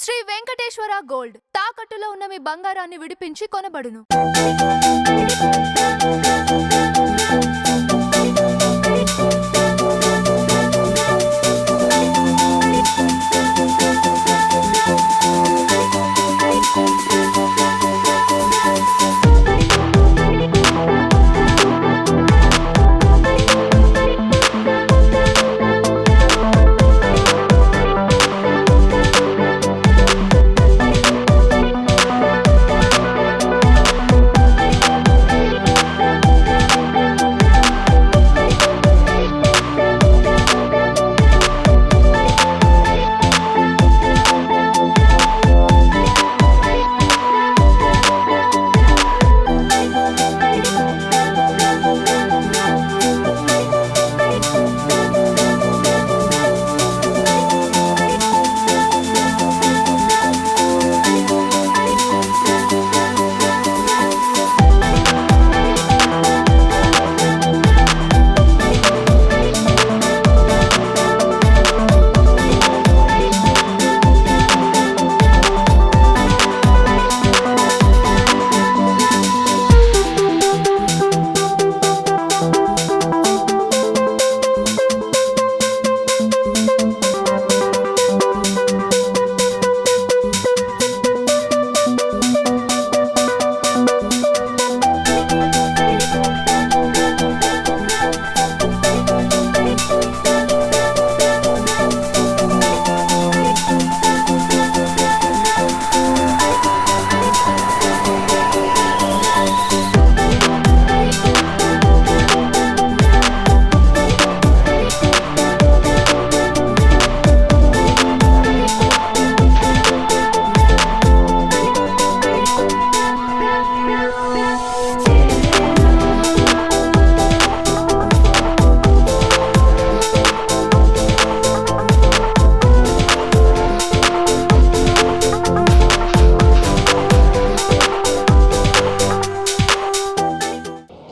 Shri Venkateswara gold తాకట్టులో ఉన్న మీ బంగారాన్ని విడిపించి కొనబడును.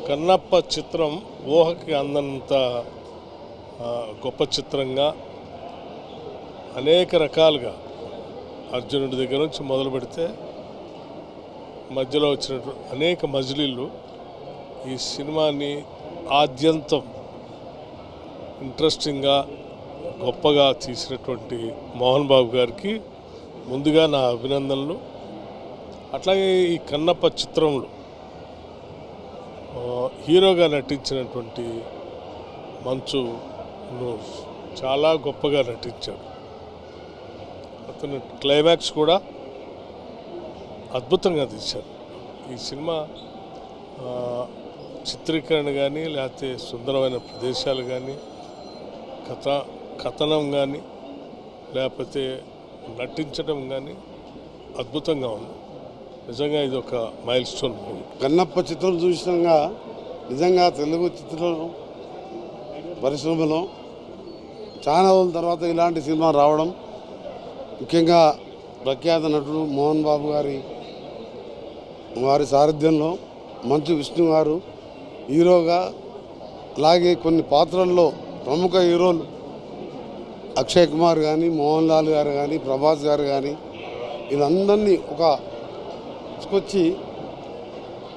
కన్నప్ప చిత్రం ఊహకి అందంత గొప్ప చిత్రంగా అనేక రకాలుగా అర్జునుడి దగ్గర నుంచి మొదలు పెడితే మధ్యలో వచ్చినటువంటి అనేక మజిలీలు ఈ సినిమాని ఆద్యంతం ఇంట్రెస్టింగ్గా గొప్పగా తీసినటువంటి మోహన్ బాబు గారికి ముందుగా నా అభినందనలు. అట్లాగే ఈ కన్నప్ప చిత్రంలో హీరోగా నటించినటువంటి మంచు చాలా గొప్పగా నటించాడు. అతను క్లైమాక్స్ కూడా అద్భుతంగా తీశారు. ఈ సినిమా చిత్రీకరణ కానీ లేకపోతే సుందరమైన ప్రదేశాలు కానీ కథనం కానీ లేకపోతే నటించడం కానీ అద్భుతంగా ఉంది. నిజంగా ఇది ఒక మైల్ స్టోన్ మూవీ. కన్నప్ప చిత్రం చూసినాక నిజంగా తెలుగు చిత్ర పరిశ్రమలో చాలా రోజుల తర్వాత ఇలాంటి సినిమా రావడం, ముఖ్యంగా ప్రఖ్యాత నటుడు మోహన్ బాబు వారి సారథ్యంలో మంచు విష్ణు గారు హీరోగా, అలాగే కొన్ని పాత్రల్లో ప్రముఖ హీరోలు అక్షయ్ కుమార్ కానీ, మోహన్ లాల్ గారు కానీ, ప్రభాస్ గారు కానీ వీళ్ళందరినీ తీసుకొచ్చి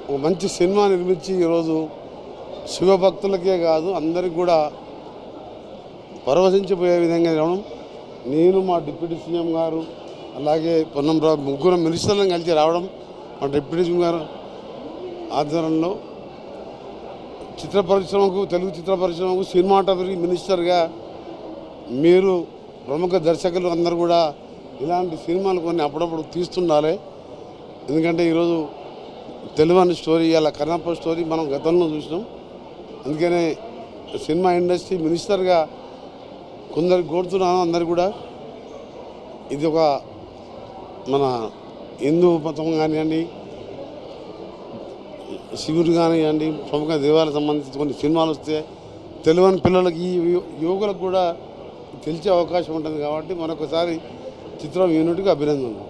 ఒక మంచి సినిమా నిర్మించి ఈరోజు శివభక్తులకే కాదు అందరికి కూడా పరవశించిపోయే విధంగా రావడం, నేను మా డిప్యూటీ సీఎం గారు అలాగే పొన్నంరావు ముగ్గురు మినిస్టర్లను కలిసి రావడం, మా డిప్యూటీ సీఎం గారు ఆధ్వర్యంలో చిత్ర పరిశ్రమకు, తెలుగు చిత్ర పరిశ్రమకు సినిమాటోగ్రఫీ మినిస్టర్గా మీరు ప్రముఖ దర్శకులు అందరూ కూడా ఇలాంటి సినిమాలు కొన్ని అప్పుడప్పుడు తీస్తుండాలి. ఎందుకంటే ఈరోజు తెలుగు స్టోరీ, అలా కన్నప్ప స్టోరీ మనం గతంలో చూసినాం. అందుకనే సినిమా ఇండస్ట్రీ మినిస్టర్గా కొందరికి కోరుతున్నాను, అందరు కూడా ఇది ఒక మన హిందూ మతం కానివ్వండి, శివుడు కానివ్వండి, ప్రముఖ దేవాలయాలకు సంబంధించి కొన్ని సినిమాలు వస్తే తెలుగు పిల్లలకి, ఈ యువకులకు కూడా తెలిసే అవకాశం ఉంటుంది. కాబట్టి మరొకసారి చిత్రం యూనిట్కి అభినందనలు.